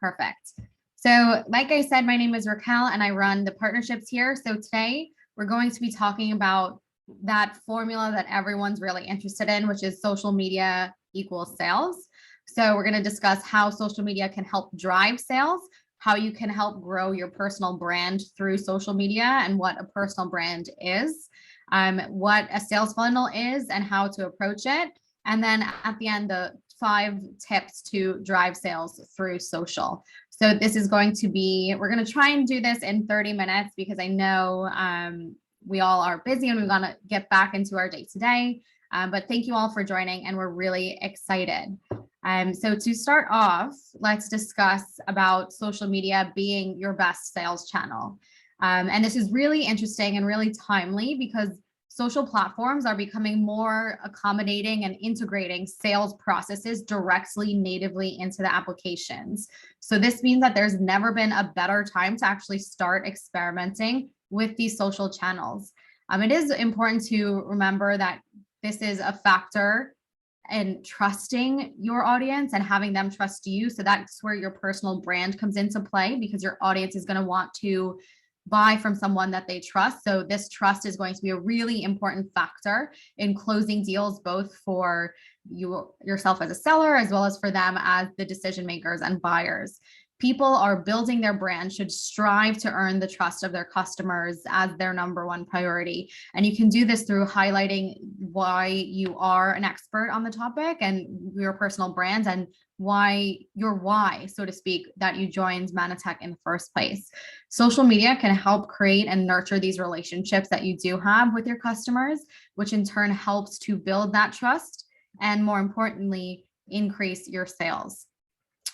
Perfect. So like I said, my name is Raquel and I run the partnerships here. So today we're going to be talking about that formula that everyone's really interested in, which is social media equals sales. So we're going to discuss how social media can help drive sales, how you can help grow your personal brand through social media and what a personal brand is, what a sales funnel is and how to approach it. And then at the end, the 5 tips to drive sales through social. So this is going to be, we're going to try and do this in 30 minutes because I know we all are busy and we want to get back into our day today. But thank you all for joining and we're really excited. So to start off, let's discuss about social media being your best sales channel. And this is really interesting and really timely because social platforms are becoming more accommodating and integrating sales processes directly natively into the applications. So this means that there's never been a better time to actually start experimenting with these social channels. It is important to remember that this is a factor in trusting your audience and having them trust you. So that's where your personal brand comes into play because your audience is going to want to buy from someone that they trust. So this trust is going to be a really important factor in closing deals, both for yourself as a seller, as well as for them as the decision makers and buyers. People are building their brand should strive to earn the trust of their customers as their number one priority. And you can do this through highlighting why you are an expert on the topic and your personal brand and your why, so to speak, that you joined Manatech in the first place. Social media can help create and nurture these relationships that you do have with your customers, which in turn helps to build that trust and, more importantly, increase your sales.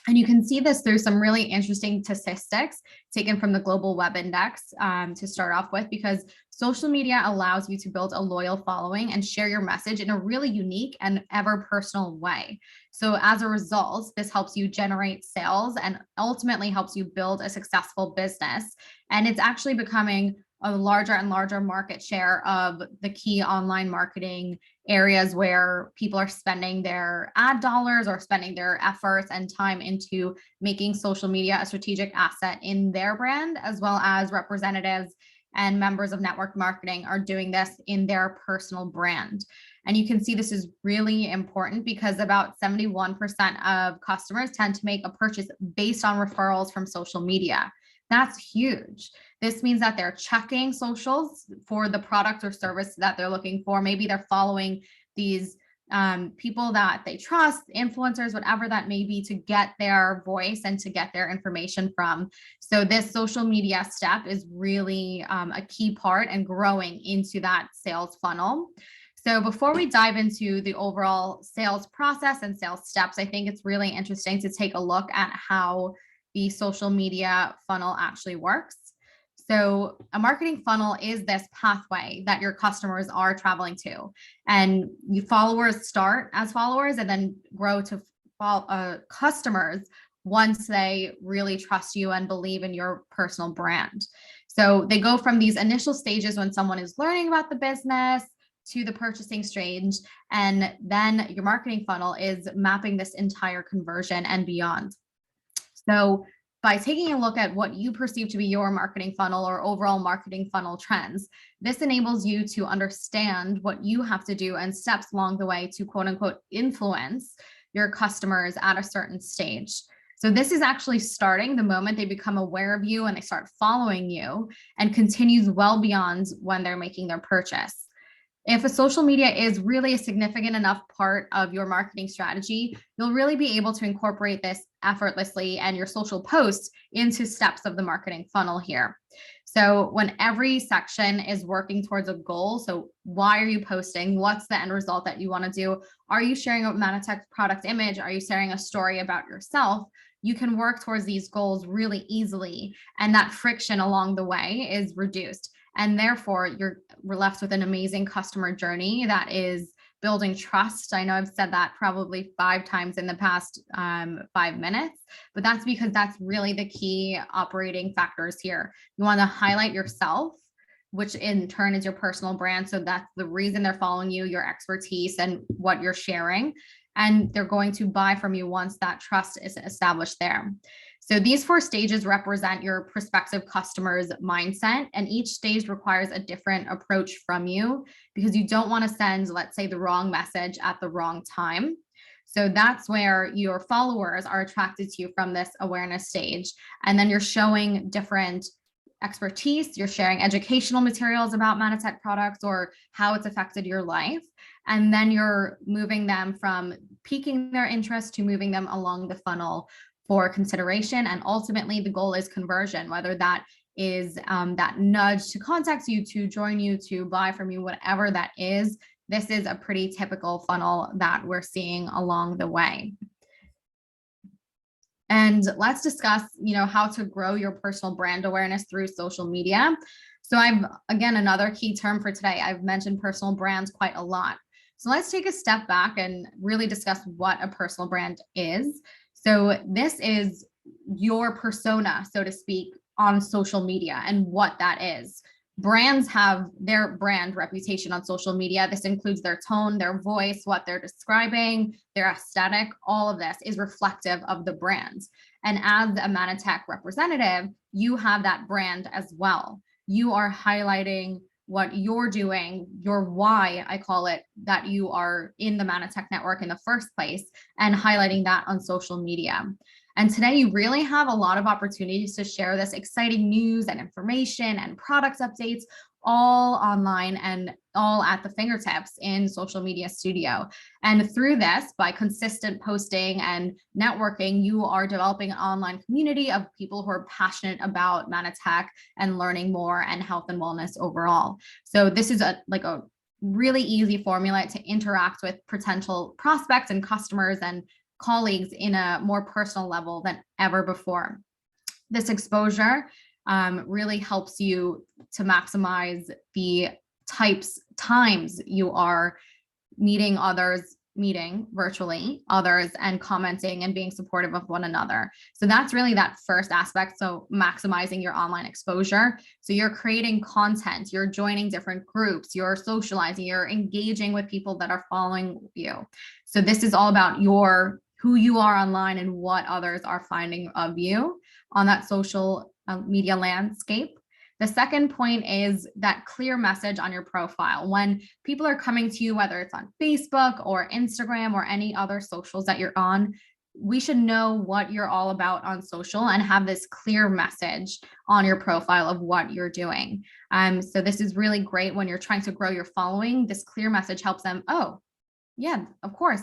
And you can see this through some really interesting statistics taken from the Global Web Index to start off with, because social media allows you to build a loyal following and share your message in a really unique and ever personal way. So as a result, this helps you generate sales and ultimately helps you build a successful business. And it's actually becoming a larger and larger market share of the key online marketing areas where people are spending their ad dollars or spending their efforts and time into making social media a strategic asset in their brand, as well as representatives and members of network marketing are doing this in their personal brand. And you can see this is really important because about 71% of customers tend to make a purchase based on referrals from social media. That's huge. This means that they're checking socials for the product or service that they're looking for. Maybe they're following these people that they trust, influencers, whatever that may be, to get their voice and to get their information from. So this social media step is really a key part and growing into that sales funnel. So before we dive into the overall sales process and sales steps, I think it's really interesting to take a look at how the social media funnel actually works. So a marketing funnel is this pathway that your customers are traveling to, and followers start as followers and then grow to customers once they really trust you and believe in your personal brand. So they go from these initial stages when someone is learning about the business to the purchasing stage, and then your marketing funnel is mapping this entire conversion and beyond. So by taking a look at what you perceive to be your marketing funnel or overall marketing funnel trends, this enables you to understand what you have to do and steps along the way to quote unquote influence your customers at a certain stage. So this is actually starting the moment they become aware of you and they start following you, and continues well beyond when they're making their purchase. If a social media is really a significant enough part of your marketing strategy, you'll really be able to incorporate this effortlessly and your social posts into steps of the marketing funnel here. So when every section is working towards a goal, so why are you posting? What's the end result that you want to do? Are you sharing a Manatech product image? Are you sharing a story about yourself? You can work towards these goals really easily, and that friction along the way is reduced. And therefore, we're left with an amazing customer journey that is building trust. I know I've said that probably 5 times in the past 5 minutes, but that's because that's really the key operating factors here. You want to highlight yourself, which in turn is your personal brand. So that's the reason they're following you, your expertise and what you're sharing. And they're going to buy from you once that trust is established there. So these 4 stages represent your prospective customer's mindset, and each stage requires a different approach from you because you don't want to send, let's say, the wrong message at the wrong time. So that's where your followers are attracted to you from this awareness stage. And then you're showing different expertise, you're sharing educational materials about Manatech products or how it's affected your life. And then you're moving them from piquing their interest to moving them along the funnel for consideration. And ultimately, the goal is conversion, whether that is that nudge to contact you, to join you, to buy from you, whatever that is. This is a pretty typical funnel that we're seeing along the way. And let's discuss, how to grow your personal brand awareness through social media. So again, another key term for today, I've mentioned personal brands quite a lot. So let's take a step back and really discuss what a personal brand is. So this is your persona, so to speak, on social media and what that is. Brands have their brand reputation on social media. This includes their tone, their voice, what they're describing, their aesthetic. All of this is reflective of the brand. And as a Manatech representative, you have that brand as well. You are highlighting what you're doing, your why, I call it, that you are in the Manatech network in the first place, and highlighting that on social media. And today you really have a lot of opportunities to share this exciting news and information and product updates all online and all at the fingertips in Social Media Studio. And through this, by consistent posting and networking, you are developing an online community of people who are passionate about Manatech and learning more and health and wellness overall. So this is a really easy formula to interact with potential prospects and customers and colleagues in a more personal level than ever before. This exposure really helps you to maximize the times you are meeting virtually others and commenting and being supportive of one another. So that's really that first aspect. So maximizing your online exposure. So you're creating content, you're joining different groups, you're socializing, you're engaging with people that are following you. So this is all about who you are online and what others are finding of you on that social media landscape. The second point is that clear message on your profile. When people are coming to you, whether it's on Facebook or Instagram or any other socials that you're on, we should know what you're all about on social and have this clear message on your profile of what you're doing. So this is really great when you're trying to grow your following. This clear message helps them, oh, yeah, of course,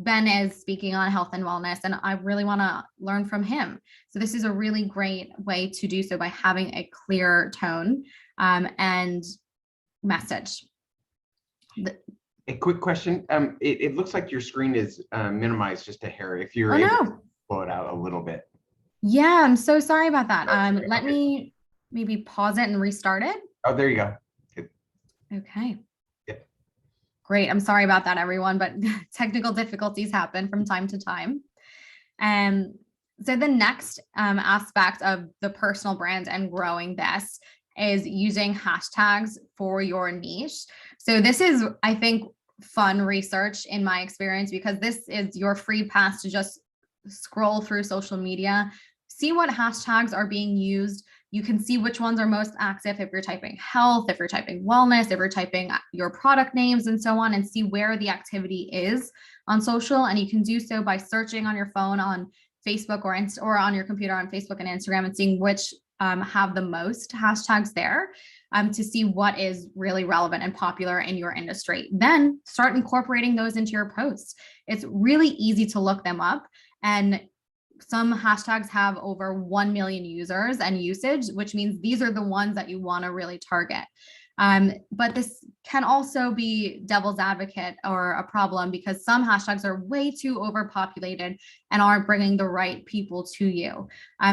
Ben is speaking on health and wellness, and I really want to learn from him. So this is a really great way to do so by having a clear tone and message. A quick question. It looks like your screen is minimized just a hair. If you're able to blow it out a little bit. Yeah, I'm so sorry about that. Let me maybe pause it and restart it. Oh, there you go. Good. Okay. Great. I'm sorry about that, everyone, but technical difficulties happen from time to time. So the next aspect of the personal brand and growing this is using hashtags for your niche. So this is, I think, fun research in my experience, because this is your free pass to just scroll through social media, see what hashtags are being used. You can see which ones are most active if you're typing health, if you're typing wellness, if you're typing your product names and so on, and see where the activity is on social. And you can do so by searching on your phone on Facebook or on your computer on Facebook and Instagram, and seeing which have the most hashtags there to see what is really relevant and popular in your industry. Then start incorporating those into your posts. It's really easy to look them up, and some hashtags have over 1 million users and usage, which means these are the ones that you want to really target. But this can also be devil's advocate or a problem, because some hashtags are way too overpopulated and aren't bringing the right people to you.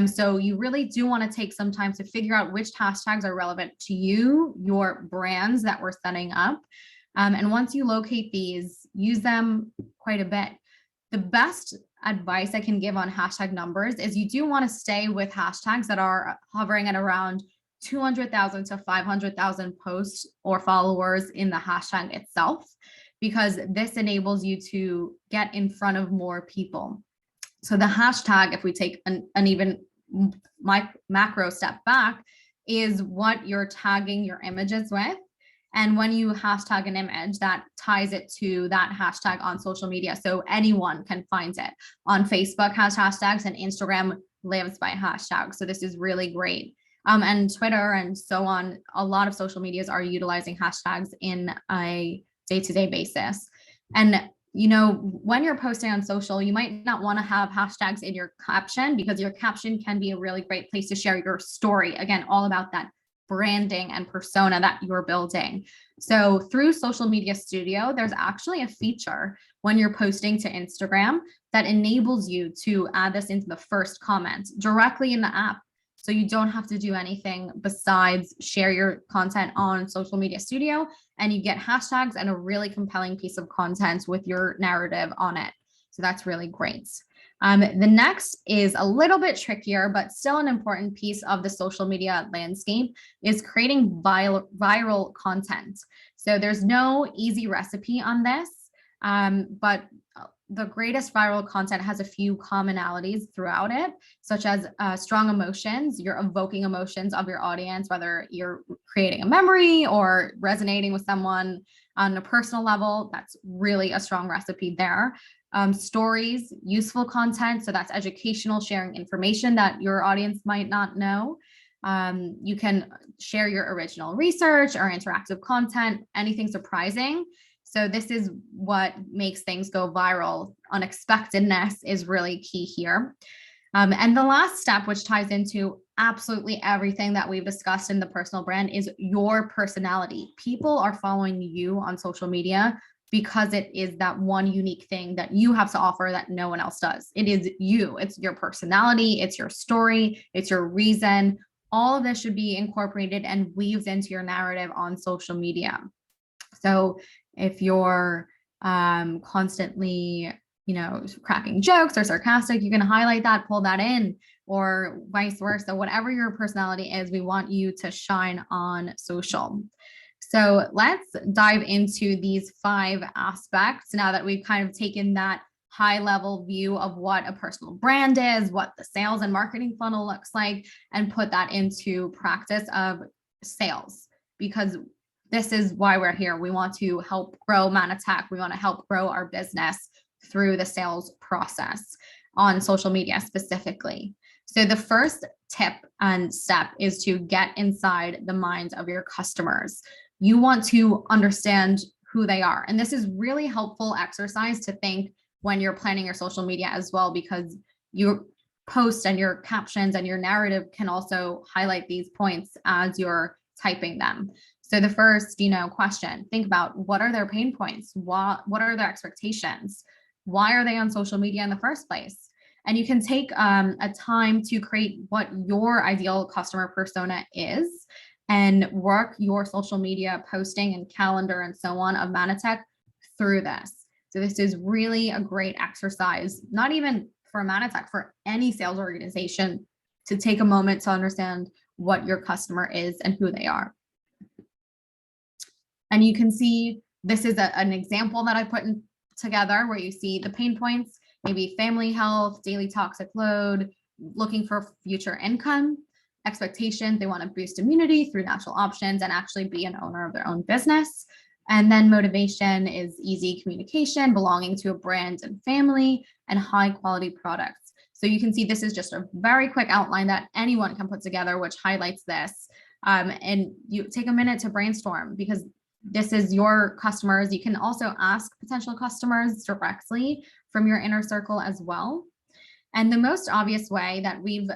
So you really do want to take some time to figure out which hashtags are relevant to you, your brands that we're setting up. And once you locate these, use them quite a bit. The best advice I can give on hashtag numbers is you do want to stay with hashtags that are hovering at around 200,000 to 500,000 posts or followers in the hashtag itself, because this enables you to get in front of more people. So the hashtag, if we take an even macro step back, is what you're tagging your images with. And when you hashtag an image, that ties it to that hashtag on social media. So anyone can find it. On Facebook has hashtags, and Instagram lives by hashtags. So this is really great. And Twitter and so on, a lot of social medias are utilizing hashtags in a day-to-day basis. And when you're posting on social, you might not want to have hashtags in your caption, because your caption can be a really great place to share your story. Again, all about that branding and persona that you're building. So through Social Media Studio, there's actually a feature when you're posting to Instagram that enables you to add this into the first comment directly in the app. So you don't have to do anything besides share your content on Social Media Studio, and you get hashtags and a really compelling piece of content with your narrative on it. So that's really great. The next is a little bit trickier, but still an important piece of the social media landscape, is creating viral content. So there's no easy recipe on this, but the greatest viral content has a few commonalities throughout it, such as strong emotions. You're evoking emotions of your audience, whether you're creating a memory or resonating with someone on a personal level. That's really a strong recipe there. Stories, useful content. So that's educational, sharing information that your audience might not know. You can share your original research or interactive content, anything surprising. So this is what makes things go viral. Unexpectedness is really key here. And the last step, which ties into absolutely everything that we've discussed in the personal brand, is your personality. People are following you on social media because it is that one unique thing that you have to offer that no one else does. It is you. It's your personality. It's your story. It's your reason. All of this should be incorporated and weaved into your narrative on social media. So if you're constantly, cracking jokes or sarcastic, you can highlight that, pull that in, or vice versa. Whatever your personality is, we want you to shine on social. So let's dive into these 5 aspects now that we've kind of taken that high level view of what a personal brand is, what the sales and marketing funnel looks like, and put that into practice of sales, because this is why we're here. We want to help grow Manatech. We want to help grow our business through the sales process on social media specifically. So the first tip and step is to get inside the minds of your customers. You want to understand who they are. And this is really helpful exercise to think when you're planning your social media as well, because your post and your captions and your narrative can also highlight these points as you're typing them. So the first, question, think about, what are their pain points? What are their expectations? Why are they on social media in the first place? And you can take a time to create what your ideal customer persona is and work your social media posting and calendar and so on of Manatech through this. So this is really a great exercise, not even for Manatech, for any sales organization, to take a moment to understand what your customer is and who they are. And you can see this is an example that I put together where you see the pain points, maybe family health, daily toxic load, looking for future income, expectations. They want to boost immunity through natural options and actually be an owner of their own business. And then motivation is easy communication, belonging to a brand and family, and high quality products. So you can see this is just a very quick outline that anyone can put together, which highlights this. And you take a minute to brainstorm, because this is your customers. You can also ask potential customers directly from your inner circle as well. And the most obvious way that we've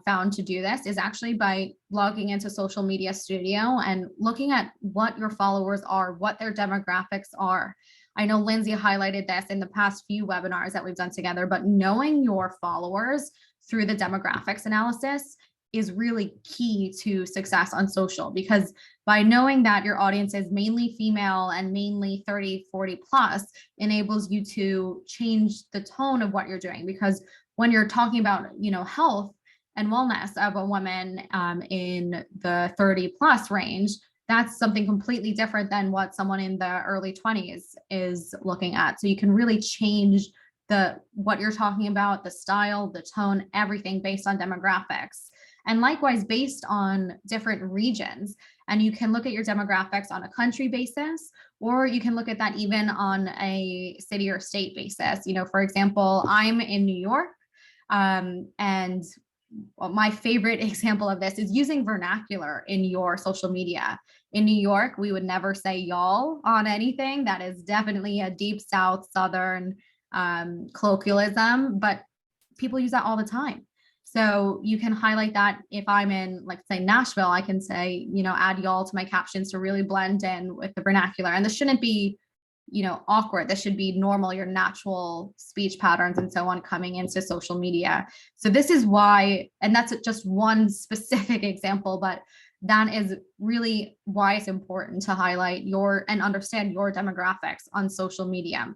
found to do this is actually by logging into Social Media Studio and looking at what your followers are, what their demographics are. I know Lindsay highlighted this in the past few webinars that we've done together, but knowing your followers through the demographics analysis is really key to success on social, because by knowing that your audience is mainly female and mainly 30, 40 plus enables you to change the tone of what you're doing. Because when you're talking about, health and wellness of a woman in the 30 plus range, that's something completely different than what someone in the early 20s is looking at. So you can really change what you're talking about, the style, the tone, everything based on demographics. And likewise, based on different regions. And you can look at your demographics on a country basis, or you can look at that even on a city or state basis. For example, I'm in New York, and my favorite example of this is using vernacular in your social media. In New York, we would never say y'all on anything. That is definitely a deep South Southern colloquialism, but people use that all the time. So you can highlight that. If I'm in, like, say, Nashville, I can say, add y'all to my captions to really blend in with the vernacular. And this shouldn't be, awkward. This should be normal, your natural speech patterns and so on coming into social media. So this is why, and that's just one specific example, but that is really why it's important to highlight and understand your demographics on social media.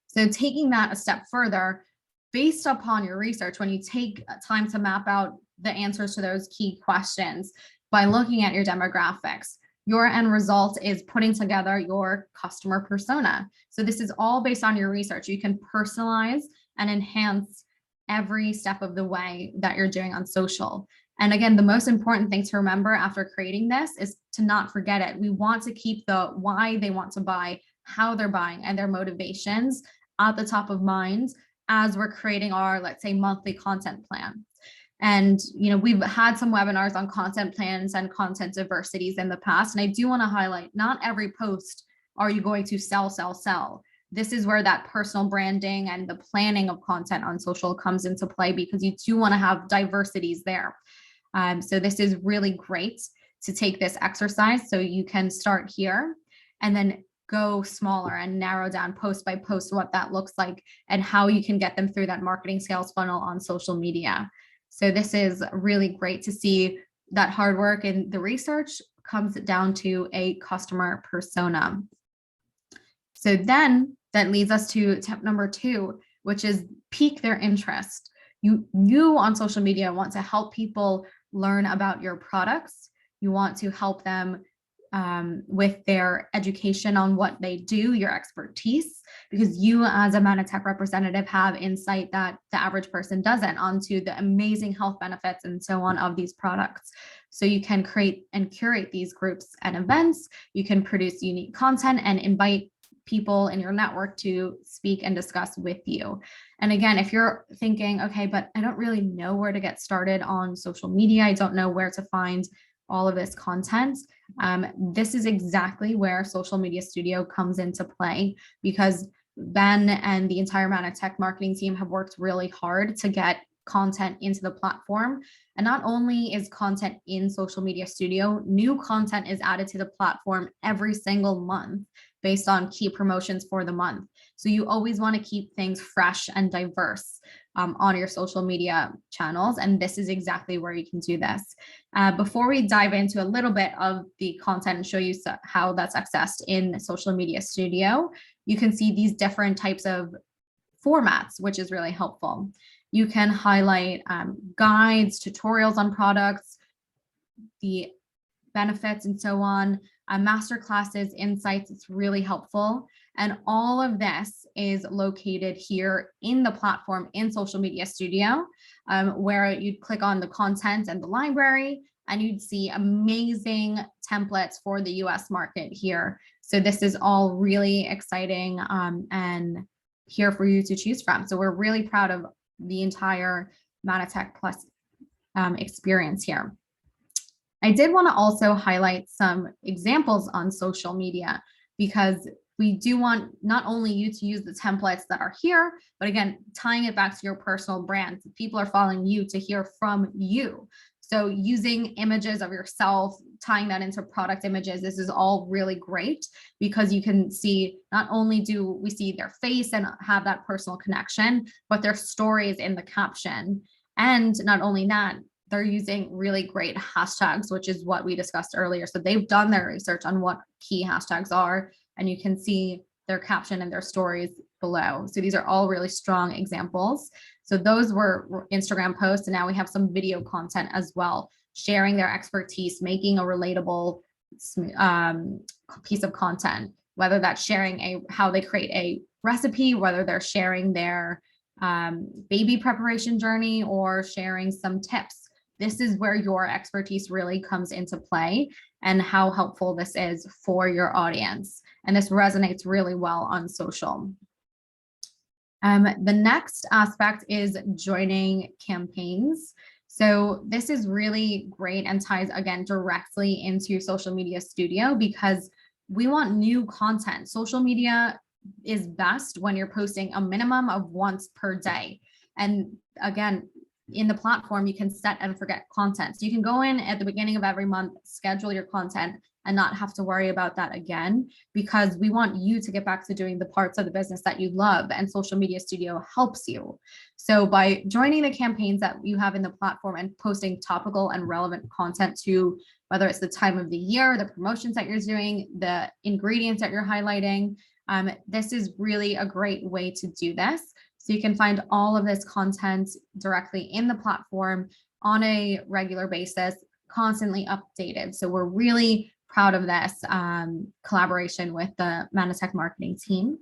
So taking that a step further, based upon your research, when you take time to map out the answers to those key questions by looking at your demographics, your end result is putting together your customer persona. So this is all based on your research. You can personalize and enhance every step of the way that you're doing on social. And again, the most important thing to remember after creating this is to not forget it. We want to keep the why they want to buy, how they're buying, and their motivations at the top of mind as we're creating our, let's say, monthly content plan. And, we've had some webinars on content plans and content diversities in the past. And I do want to highlight, not every post are you going to sell. This is where that personal branding and the planning of content on social comes into play, because you do want to have diversities there. So this is really great to take this exercise. So you can start here and then go smaller and narrow down post by post what that looks like and how you can get them through that marketing sales funnel on social media. So this is really great to see that hard work and the research comes down to a customer persona. So then that leads us to tip number 2, which is pique their interest. You on social media want to help people learn about your products. You want to help them with their education on what they do, your expertise, because you as a Manatech representative have insight that the average person doesn't onto the amazing health benefits and so on of these products. So you can create and curate these groups and events. You can produce unique content and invite people in your network to speak and discuss with you. And again, if you're thinking, okay, but I don't really know where to get started on social media, I don't know where to find all of this content, this is exactly where Social Media Studio comes into play, because Ben and the entire Manatech marketing team have worked really hard to get content into the platform. And not only is content in Social Media Studio, new content is added to the platform every single month based on key promotions for the month. So you always want to keep things fresh and diverse on your social media channels. And this is exactly where you can do this. Before we dive into a little bit of the content and show you how that's accessed in Social Media Studio, you can see these different types of formats, which is really helpful. You can highlight guides, tutorials on products, the benefits and so on, masterclasses, insights. It's really helpful. And all of this is located here in the platform in Social Media Studio, where you'd click on the content and the library, and you'd see amazing templates for the US market here. So this is all really exciting and here for you to choose from. So we're really proud of the entire Manatech Plus experience here. I did want to also highlight some examples on social media, because we do want not only you to use the templates that are here, but again, tying it back to your personal brand. People are following you to hear from you. So using images of yourself, tying that into product images, this is all really great, because you can see, not only do we see their face and have that personal connection, but their stories in the caption. And not only that, they're using really great hashtags, which is what we discussed earlier. So they've done their research on what key hashtags are, and you can see their caption and their stories below. So these are all really strong examples. So those were Instagram posts, and now we have some video content as well, sharing their expertise, making a relatable piece of content, whether that's sharing how they create a recipe, whether they're sharing their baby preparation journey or sharing some tips. This is where your expertise really comes into play and how helpful this is for your audience. And this resonates really well on social. The next aspect is joining campaigns. So this is really great and ties again directly into Social Media Studio because we want new content. Social media is best when you're posting a minimum of once per day. And again, in the platform, you can set and forget content. So you can go in at the beginning of every month, schedule your content and not have to worry about that again, because we want you to get back to doing the parts of the business that you love, and Social Media Studio helps you. So by joining the campaigns that you have in the platform and posting topical and relevant content to whether it's the time of the year, the promotions that you're doing, the ingredients that you're highlighting, this is really a great way to do this. So you can find all of this content directly in the platform on a regular basis, constantly updated. So we're really proud of this collaboration with the Manatech marketing team.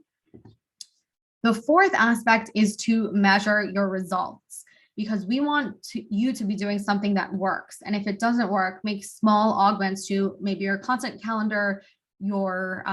The fourth aspect is to measure your results, because we want you to be doing something that works. And if it doesn't work, make small augments to maybe your content calendar, your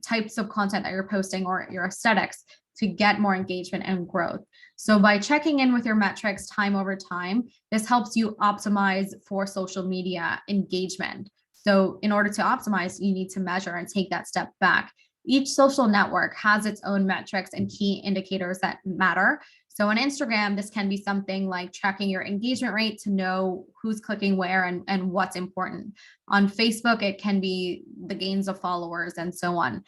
types of content that you're posting, or your aesthetics to get more engagement and growth. So by checking in with your metrics time over time, this helps you optimize for social media engagement. So in order to optimize, you need to measure and take that step back. Each social network has its own metrics and key indicators that matter. So on Instagram, this can be something like tracking your engagement rate to know who's clicking where and what's important. On Facebook, it can be the gains of followers and so on.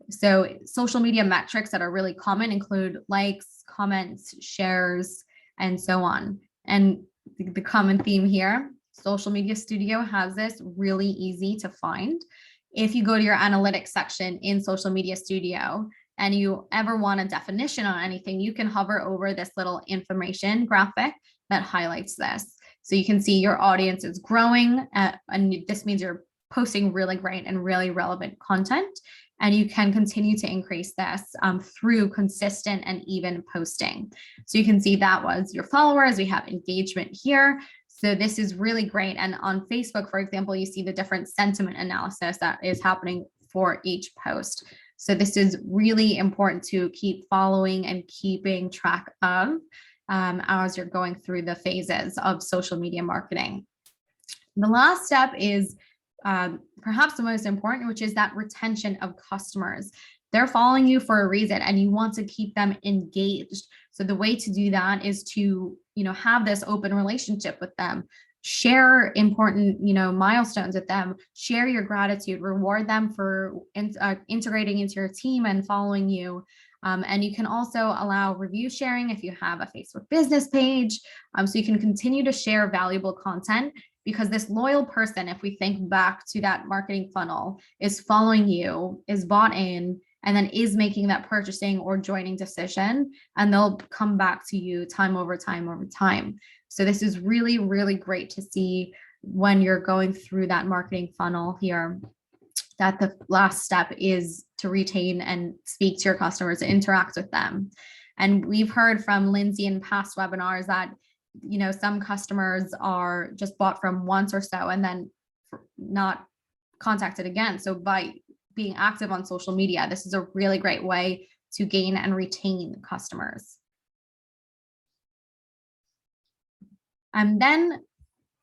So social media metrics that are really common include likes, comments, shares, and so on. And the common theme here, Social Media Studio has this really easy to find. If you go to your analytics section in Social Media Studio and you ever want a definition on anything, you can hover over this little information graphic that highlights this. So you can see your audience is growing, and this means you're posting really great and really relevant content. And you can continue to increase this through consistent and even posting. So you can see that was your followers. We have engagement here. So this is really great. And on Facebook, for example, you see the different sentiment analysis that is happening for each post. So this is really important to keep following and keeping track of as you're going through the phases of social media marketing. The last step is perhaps the most important, which is that retention of customers. They're following you for a reason and you want to keep them engaged. So the way to do that is to, have this open relationship with them, share important, milestones with them, share your gratitude, reward them for integrating into your team and following you. And you can also allow review sharing if you have a Facebook business page. So you can continue to share valuable content, because this loyal person, if we think back to that marketing funnel, is following you, is bought in, and then is making that purchasing or joining decision, and they'll come back to you time over time over time. So this is really, really great to see when you're going through that marketing funnel here, that the last step is to retain and speak to your customers, interact with them. And we've heard from Lindsay in past webinars that some customers are just bought from once or so and then not contacted again. So by being active on social media, this is a really great way to gain and retain customers. And then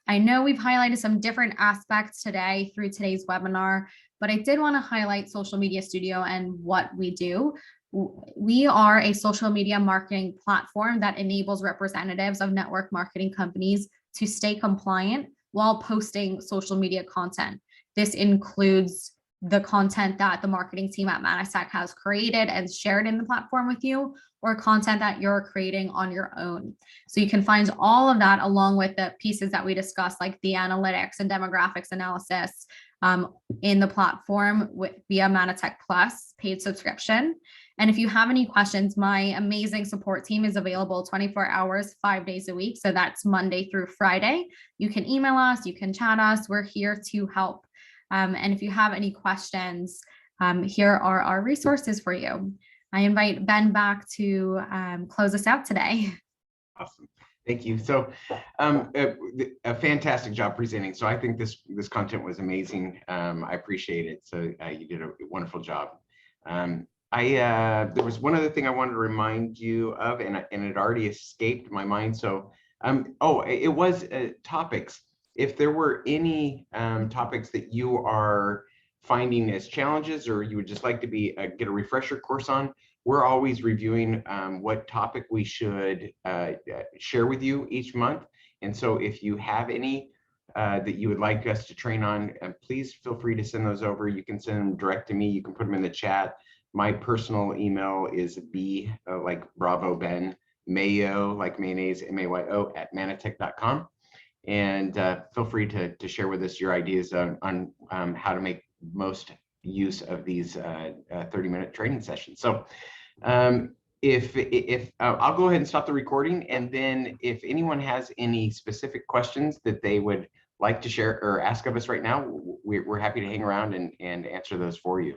I know we've highlighted some different aspects today through today's webinar, but I did want to highlight Social Media Studio and what we do. We are a social media marketing platform that enables representatives of network marketing companies to stay compliant while posting social media content. This includes the content that the marketing team at Manatech has created and shared in the platform with you, or content that you're creating on your own. So you can find all of that along with the pieces that we discussed, like the analytics and demographics analysis in the platform via Manatech Plus paid subscription. And if you have any questions, my amazing support team is available 24 hours, 5 days a week. So that's Monday through Friday. You can email us, you can chat us. We're here to help. And if you have any questions, here are our resources for you. I invite Ben back to close us out today. Awesome. Thank you. So a fantastic job presenting. So I think this content was amazing. I appreciate it. So you did a wonderful job. There was one other thing I wanted to remind you of, and it already escaped my mind. So it was topics. If there were any topics that you are finding as challenges, or you would just like to get a refresher course on, we're always reviewing what topic we should share with you each month. And so if you have any that you would like us to train on, please feel free to send those over. You can send them direct to me. You can put them in the chat. My personal email is B, like Bravo Ben, Mayo, like mayonnaise, MAYO, @manatech.com. And feel free to share with us your ideas on how to make most use of these 30-minute training sessions. So if I'll go ahead and stop the recording, and then if anyone has any specific questions that they would like to share or ask of us right now, we're happy to hang around and answer those for you.